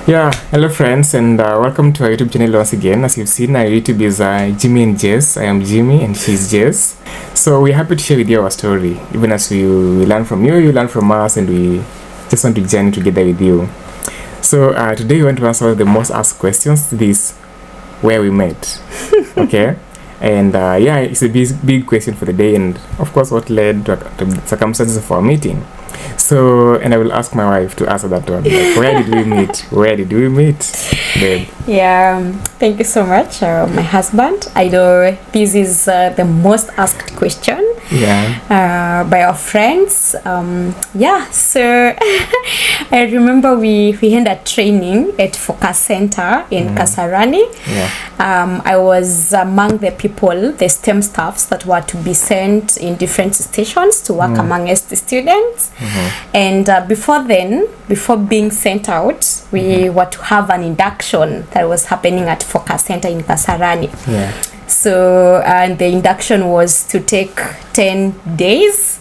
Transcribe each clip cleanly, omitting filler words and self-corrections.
Yeah, hello friends, and welcome to our YouTube channel once again. As you've seen, our YouTube is Jimmy and Jess. I am Jimmy and she's Jess. So we're happy to share with you our story. Even as we learn from you, you learn from us, and we just want to journey together with you. So today we want to answer the most asked questions. This where we met. Okay? And yeah, it's a big question for the day, and of course what led to the circumstances of our meeting. So, and I will ask my wife to answer that one. Like, where did we meet? Where did we meet, babe? Yeah, thank you so much, my husband. I know this is the most asked question by our friends. Yeah, so I remember we had a training at Focus Center in Kasarani. Yeah. I was among the people, the STEM staffs that were to be sent in different stations to work among us, the students. And before being sent out, we were to have an induction that was happening at Focus Center in Kasarani. Yeah. So and the induction was to take 10 days.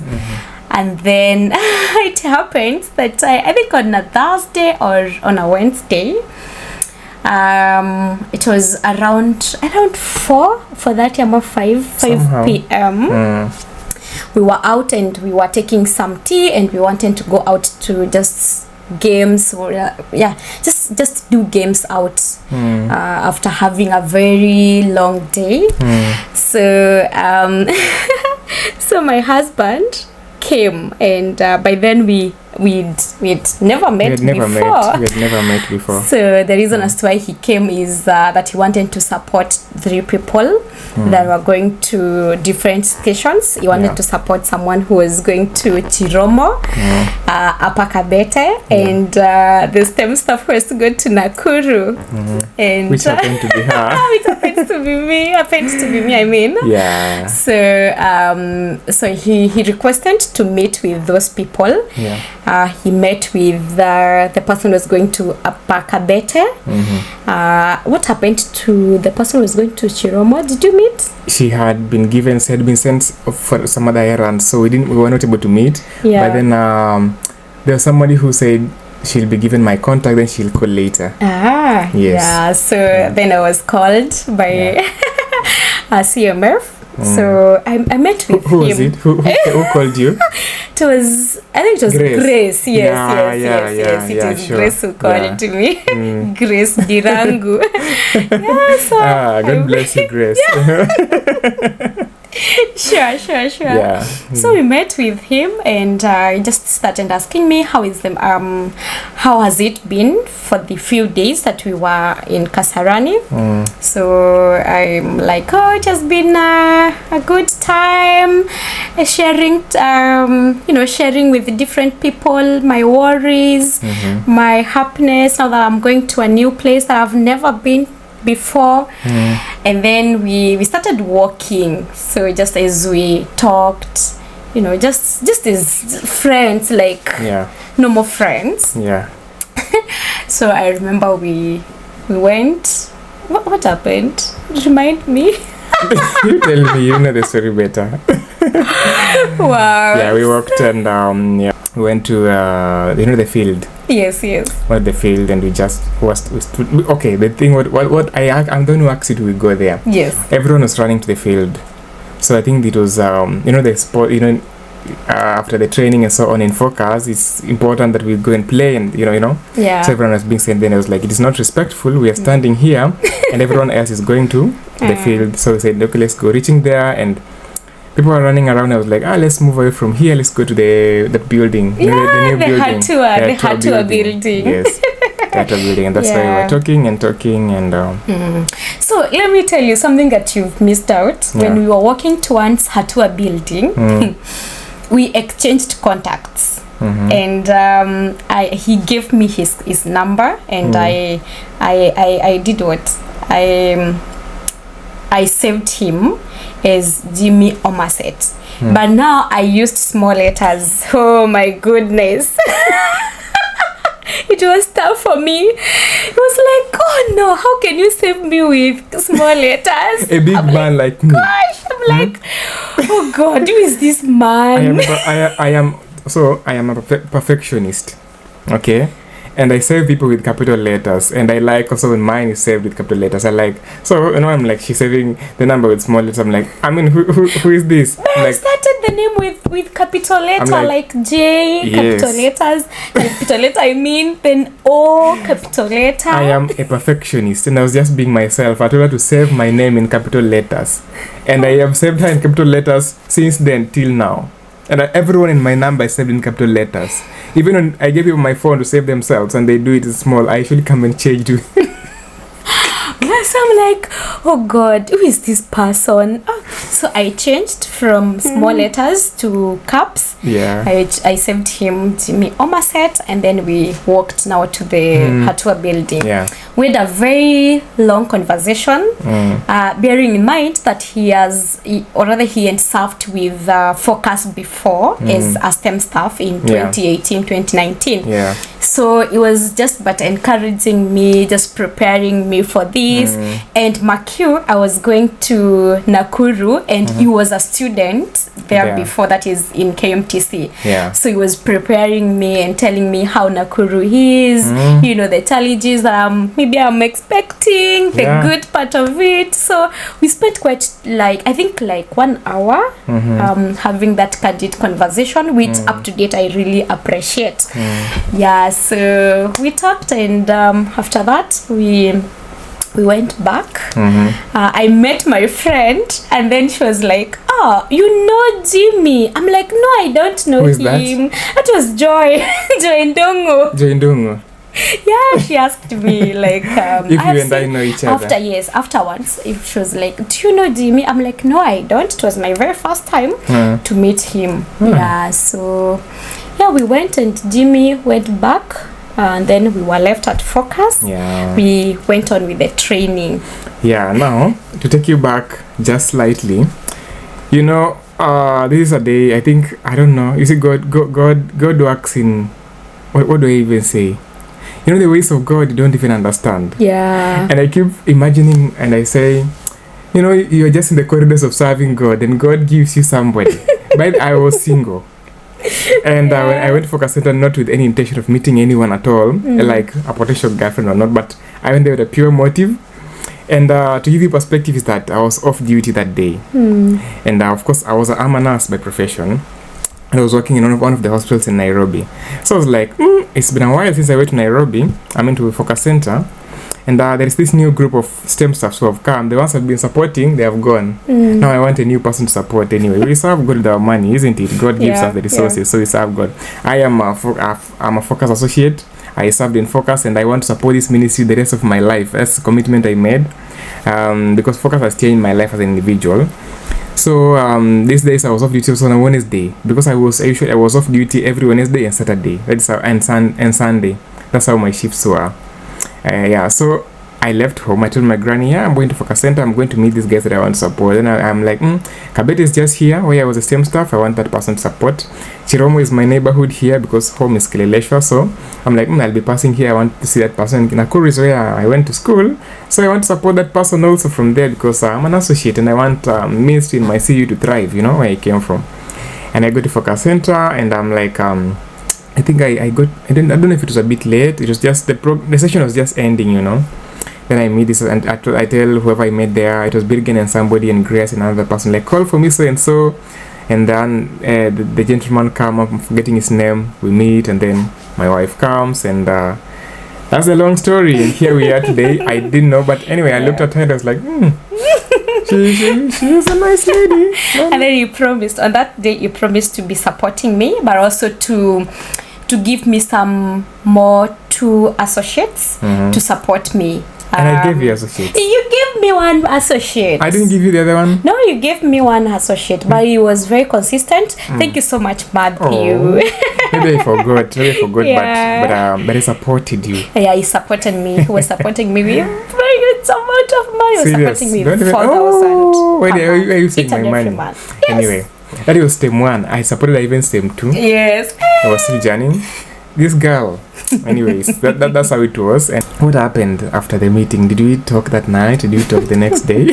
And then it happened that I think on a Thursday or on a Wednesday, it was around 4 for that time of 5 p.m. We were out and we were taking some tea and we wanted to go out to just games or just do games out after having a very long day. So so my husband came, and by then we'd never met before. We had never met before. So the reason as to why he came is that he wanted to support 3 people that were going to different stations. He wanted to support someone who was going to Chiromo, Upper Kabete, and the STEM staff who was to go to Nakuru. And which happened to be her. Which happens to be me, I mean. Yeah. So he requested to meet with those people. Yeah. He met with the person who was going to Upper Kabete. What happened to the person who was going to Chiromo? Did you meet? She had been sent for some other errand, so we were not able to meet. Yeah. But then there was somebody who said she'll be given my contact, then she'll call later. Yes. Yeah. So then I was called by CMF. So I met with who him. Was it? Who called you? It was, I think it was Grace. Yes. It was sure. Grace who called to me. Grace Dirangu. God bless you, Grace. Sure. Yeah. So we met with him, and he just started asking me how has it been for the few days that we were in Kasarani. So I'm like, it has been a good time, sharing with different people my worries, my happiness now that I'm going to a new place that I've never been before. And then we started walking, so just as we talked, just as friends, like normal friends. So I remember we went. What happened? Remind me. You tell me, you know the story better. Wow. Yeah, we walked and we went to the field. Yes. Went the field, and we just okay. The thing what I'm the one who asked you to go there. Yes. Everyone was running to the field, so I think it was the sport. After the training and so on in Focus, it's important that we go and play, and Yeah. So everyone was being sent. Then I was like, it is not respectful. We are standing here, and everyone else is going to the field. So we said, okay, let's go. Reaching there, and people were running around. I was like, let's move away from here. Let's go to the building. Yeah, the new building. The Hatua building. Yes, the Hatua building, and that's why we were talking and. So let me tell you something that you've missed out. When we were walking towards Hatua building, we exchanged contacts. And he gave me his number, and I did what? I saved him as Jimmy Omaset. But now I used small letters. Oh my goodness. It was tough for me. It was like, oh no, how can you save me with small letters? A big man like me. Gosh, I'm like, oh God, who is this man? I am a perfectionist. Okay, And I save people with capital letters, and I like also when mine is saved with capital letters. I like, so I'm like, she's saving the number with small letters. I'm like, I mean, who is this? But I started the name with capital letter, like J, yes. capital letters, capital letter. I mean, then O, capital letter. I am a perfectionist, and I was just being myself. I told her to save my name in capital letters, and I have saved her in capital letters since then till now. And everyone in my number is saved in capital letters. Even when I give people my phone to save themselves and they do it in small, I usually come and change to. Yes, I'm like, oh God, who is this person? Oh. So I changed from small letters to caps. Yeah. I saved him Jimmy Omaset, and then we walked now to the Hatua building. Yeah. We had a very long conversation, bearing in mind that he had served with Focus before as a STEM staff in 2018, 2019. Yeah. So it was just but encouraging me, just preparing me for this. And Makyu, I was going to Nakuru, and he was a student there before, that is in KMTC. Yeah. So he was preparing me and telling me how Nakuru is, you know, the challenges maybe I'm expecting, the good part of it. So we spent quite I think 1 hour having that candid conversation, which up to date I really appreciate. Yeah, so we talked, and after that we went back. I met my friend, and then she was like, oh, you know Jimmy? I'm like, no, I don't know him. That was Joy. Joy Ndongo. Yeah, she asked me like if you and I know each other. Afterwards, if she was like, do you know Jimmy? I'm like, no, I don't. It was my very first time to meet him. Yeah, so we went, and Jimmy went back, and then we were left at Focus. Yeah. We went on with the training. Yeah, now to take you back just slightly, you know, this is a day, I think, I don't know, you see, God works in, what do I even say? You know, the ways of God you don't even understand. Yeah. And I keep imagining, and I say, you know, you're just in the corridors of serving God, and God gives you somebody. But I was single. And when I went to Focus Center, not with any intention of meeting anyone at all, like a potential girlfriend or not, but I went there with a pure motive. And to give you perspective is that I was off duty that day. And of course, I'm a nurse by profession. And I was working in one of the hospitals in Nairobi. So I was like, it's been a while since I went to Nairobi. I'm into Focus Center. And there is this new group of STEM staffs who have come. The ones I've been supporting, they have gone. Now I want a new person to support anyway. We serve God with our money, isn't it? God gives us the resources, so we serve God. I'm a Focus associate. I served in Focus, and I want to support this ministry the rest of my life. That's the commitment I made, because Focus has changed my life as an individual. So these days I was off duty also on a Wednesday, because I was off duty every Wednesday and Saturday. That's how, and Sunday. That's how my shifts were. So I left home. I told my granny, I'm going to Focus Center. I'm going to meet these guys that I want to support. Then I'm like, Kabet is just here where I was the same staff. I want that person to support. Chiromo is my neighborhood here because home is Kileleshwa. So I'm like, I'll be passing here. I want to see that person. Nakuru is where I went to school. So I want to support that person also from there, because I'm an associate and I want ministry in my CU to thrive, you know, where I came from. And I go to Focus Center, and I'm like, I think I don't know if it was a bit late. It was just the session was just ending, you know. Then I meet this, and I tell whoever I met there, it was Birgen and somebody and Grace and another person, like, call for me so and so. And then the gentleman come up, I'm forgetting his name. We meet, and then my wife comes, and that's a long story. And here we are today. I didn't know, but anyway, I looked at her and I was like, she is a nice lady. And then you promised, on that day, you promised to be supporting me, but also to give me some more 2 associates to support me. And I gave you associates. You gave me 1 associate. I didn't give you the other one? No, you gave me 1 associate, but he was very consistent. Thank you so much, Matthew. Oh, maybe I forgot, but he supported you. Yeah, he supported me. He was supporting me with very good amount of money. He was supporting me with 4,000. Oh, why are you saying my money? Yes. Anyway, that was STEM 1. I supported even STEM 2. Yes. I was still journeying. This girl. Anyways, that's how it was. And what happened after the meeting? Did we talk that night? Did we talk the next day?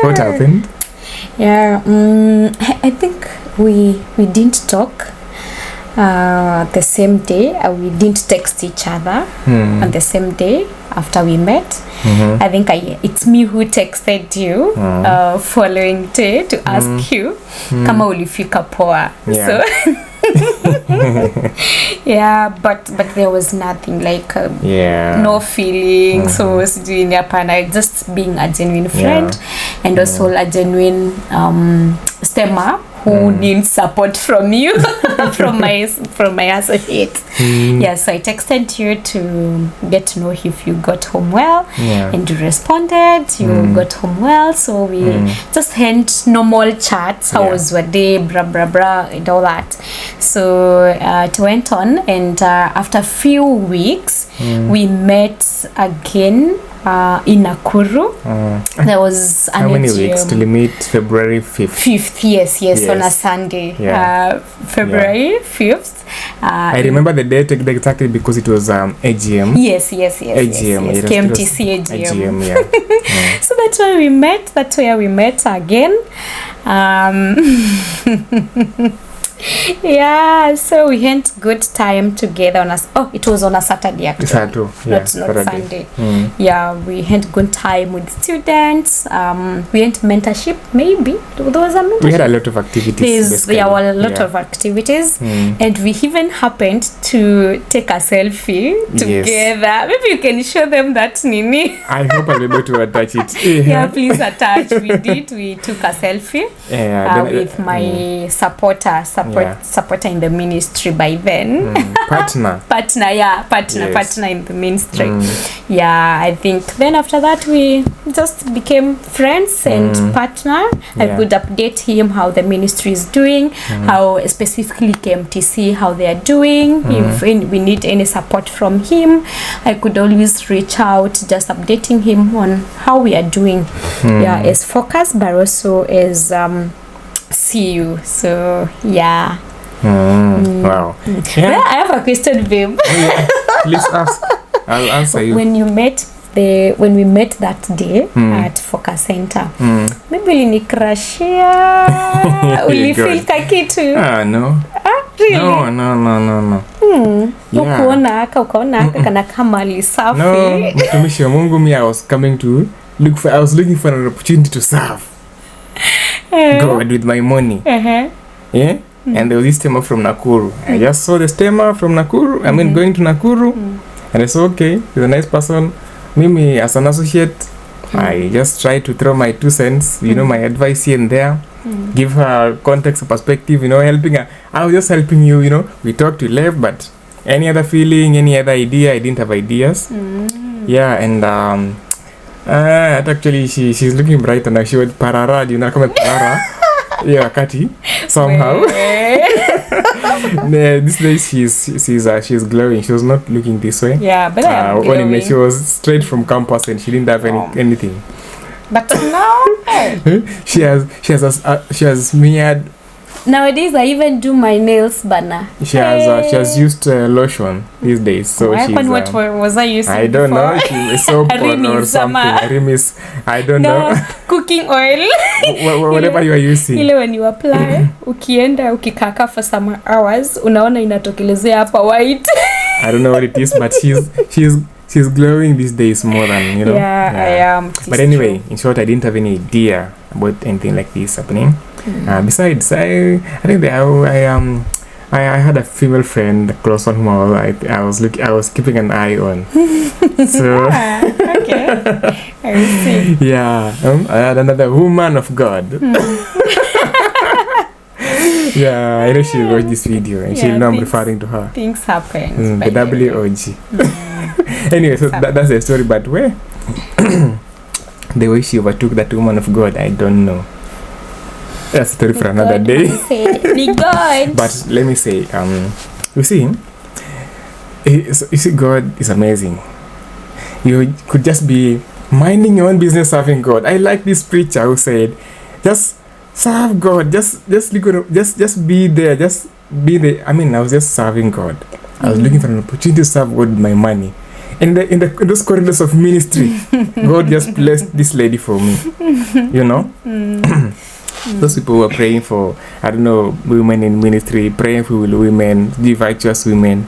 What happened? Yeah, I think we didn't talk. the same day. We didn't text each other on the same day after we met. I think it's me who texted you following day to ask you kama ulifika poa. So yeah, but there was nothing like no feeling. So doing just being a genuine friend and also a genuine stemmer who needs support from you from my associates. Yes, so I texted you to get to know if you got home well, and you responded you got home well, so we just had normal chats. How was your day, blah blah blah, and all that. So it went on, and after a few weeks we met again in Nakuru. There was how many weeks till we meet? February 5th. Yes, on a Sunday. February 5th. I remember the date exactly because it was AGM. Yes. AGM. Yes. KMTC AGM. Yeah. So that's where we met. That's where we met again. Yeah, so we had good time together on it was on a Saturday actually. Not Sunday. Yeah, we had good time with students. We had mentorship, maybe there was a mentorship. We had a lot of activities. There were a lot of activities, and we even happened to take a selfie together. Maybe you can show them that, Nini. I hope I'll be able to attach it. Yeah, please attach. We took a selfie with my supporter in the ministry by then. Partner in the ministry. I think then after that we just became friends and partner. I could update him how the ministry is doing, how specifically KMTC, how they are doing. If we need any support from him, I could always reach out, just updating him on how we are doing. As focus, but also as see you. So wow. Well, I have a question, babe. Please ask. I'll answer you. When we met that day at Focus Center, maybe ulinicrashia. Ulifeel kakitu? No. Really? No. Ukaona kana kama lisafi. No, mtumishi wa Mungu, I was looking for an opportunity to serve God with my money. Yeah? And there was this stemmer from Nakuru. I just saw the stemmer from Nakuru. I mean, going to Nakuru. And I said, okay, he's a nice person. Mimi, as an associate, I just try to throw my 2 cents, my advice here and there. Give her context, perspective, helping her. I was just helping you, We talked, we left, but any other feeling, any other idea, I didn't have ideas. Yeah, and actually, she's looking bright, and she went parara, come parara. Yeah, Kati, somehow. This day she's glowing. She was not looking this way. Yeah, but I am glowing. She was straight from campus and she didn't have anything. But now she has smeared. Nowadays I even do my nails, Bana. She has used lotion these days. So she's what was I using? I don't know. Soap or something. I don't know. Cooking oil. Whatever you are using. Ile when you apply, ukienda ukikaka for some hours, unaona inatokelezea hapa white. I don't know what it is, but she's glowing these days more than Yeah, I am. But anyway, in short, I didn't have any idea about anything like this happening. Besides, I think that I had a female friend, close one, whom I was keeping an eye on. So okay, I see. Yeah, I had another woman of God. Yeah, I know she'll watch this video and she'll know I'm referring to her. Things happen. The WOG. Anyway, so that's the story. But where the way she overtook that woman of God, I don't know. That's a story for another day. But let me say, you see, God is amazing. You could just be minding your own business, serving God. I like this preacher who said, just serve God, just be there, just be there. I mean, I was just serving God. I was looking for an opportunity to serve God with my money. In those corridors of ministry, God just blessed this lady for me. Those people who are praying for, I don't know, women in ministry, praying for women, the virtuous women.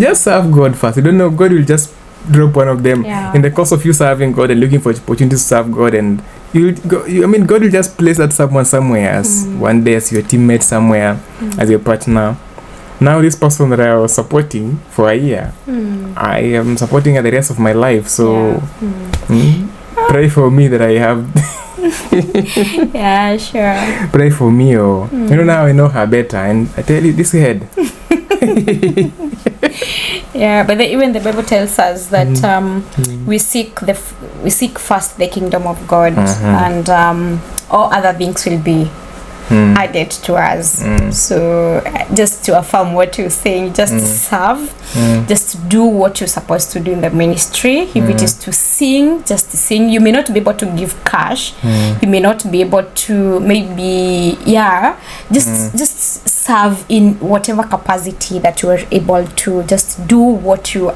Just serve God first. You don't know, God will just drop one of them in the course of you serving God and looking for opportunities to serve God, and God will just place that someone somewhere as one day as your teammate somewhere, as your partner. Now this person that I was supporting for a year, I am supporting her the rest of my life. So pray for me that I have. Yeah, sure. Pray for me, or now I know her better, and I tell you this head. Yeah, but even the Bible tells us that we seek first the kingdom of God, and all other things will be added to us. So just to affirm what you're saying, just serve, just do what you're supposed to do in the ministry. If it is to sing, just to sing. You may not be able to give cash, you may not be able to maybe just serve in whatever capacity that you are able to. Just do what you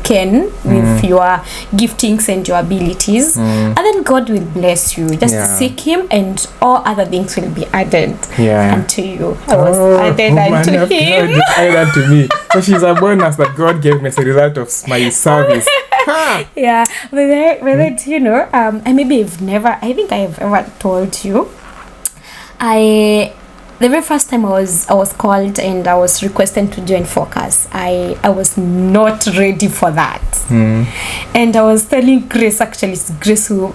can with your giftings and your abilities, and then God will bless you. Just seek him, and all other things will be added unto you. I was added unto him. Added to me. So she's a bonus that God gave me as a result of my service. Yeah, but you know, I think I have ever told you, the very first time I was called and I was requested to join Focus, I was not ready for that. And I was telling Grace, actually it's Grace who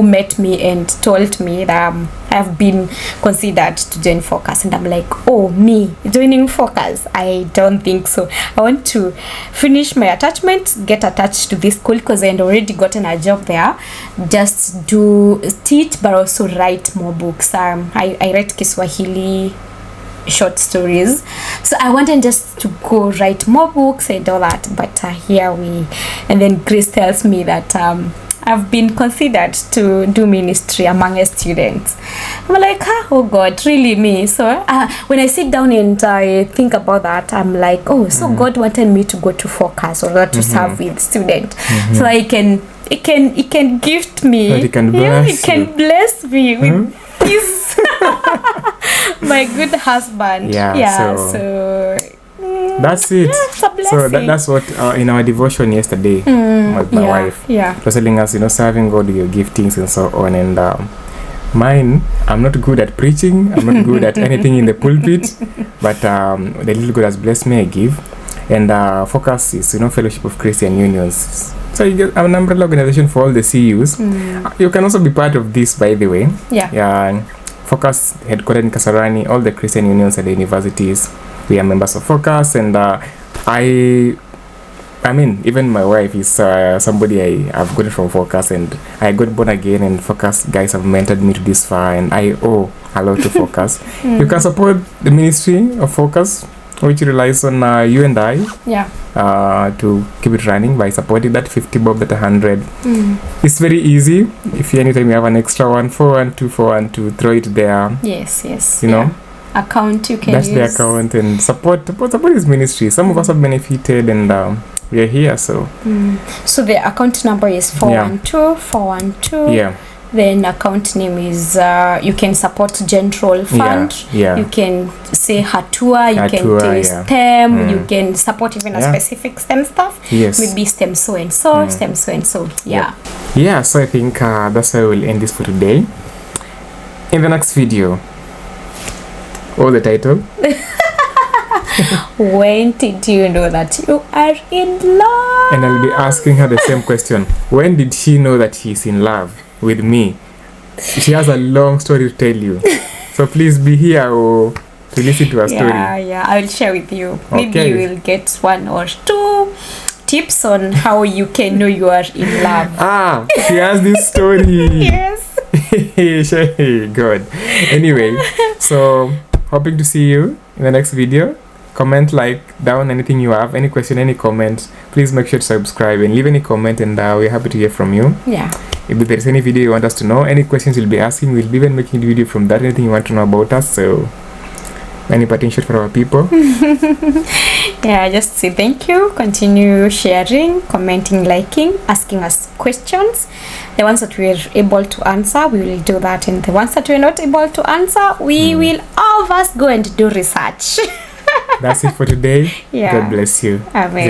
met me and told me that I have been considered to join Focus, and I'm like, oh, me joining Focus? I don't think so. I want to finish my attachment, get attached to this school because I had already gotten a job there. Just teach, but also write more books. I write Kiswahili short stories, so I wanted just to go write more books and all that. But and then Grace tells me that I've been considered to do ministry among a students. I'm like, oh God, really me? So when I sit down and I think about that, I'm like, oh, so God wanted me to go to Focus or to serve with students, so it can gift me, it can bless me with this my good husband. So that's it. So that's what in our devotion yesterday with my wife was telling us, serving God with your giftings and so on. And mine, I'm not good at preaching, I'm not good at anything in the pulpit, but the little God has blessed me, I give. And Focus is Fellowship of Christian Unions, so you get an umbrella organization for all the CUs. You can also be part of this, by the way. Focus headquartered in Kasarani, all the Christian unions and the universities, we are members of Focus. And I mean, even my wife is somebody I've got from Focus, and I got born again, and Focus guys have mentored me to this far, and I owe a lot to Focus. You can support the ministry of Focus, which relies on you and I to keep it running by supporting that 50 bob, that 100. It's very easy. If anytime you have an extra 412 throw it there. Yes. Account you can use. That's the account, and support his ministry. Some of us have benefited, and we are here. So the account number is 412. Then account name is you can support General Fund. You can say Hatua. You can say STEM. You can support even a specific STEM stuff. Maybe STEM so and so, STEM so and so. So I think that's why we'll end this for today. In the next video, what the title? When did you know that you are in love? And I'll be asking her the same question. When did she know that she's in love with me? She has a long story to tell you. So please be here to listen to her story. I will share with you. Maybe you will get 1 or 2 tips on how you can know you are in love. She has this story. Yes. Good. Anyway, so hoping to see you in the next video. Comment, like down anything you have, any question, any comment. Please make sure to subscribe and leave any comment, and we're happy to hear from you. If there's any video you want us to know, any questions you'll be asking, we'll be even making the video from that. Anything you want to know about us, so Any parting shot for our people? Yeah, just say thank you. Continue sharing, commenting, liking, asking us questions. The ones that we're able to answer, we will do that. And the ones that we're not able to answer, we will all of us go and do research. That's it for today. Yeah. God bless you. Amen.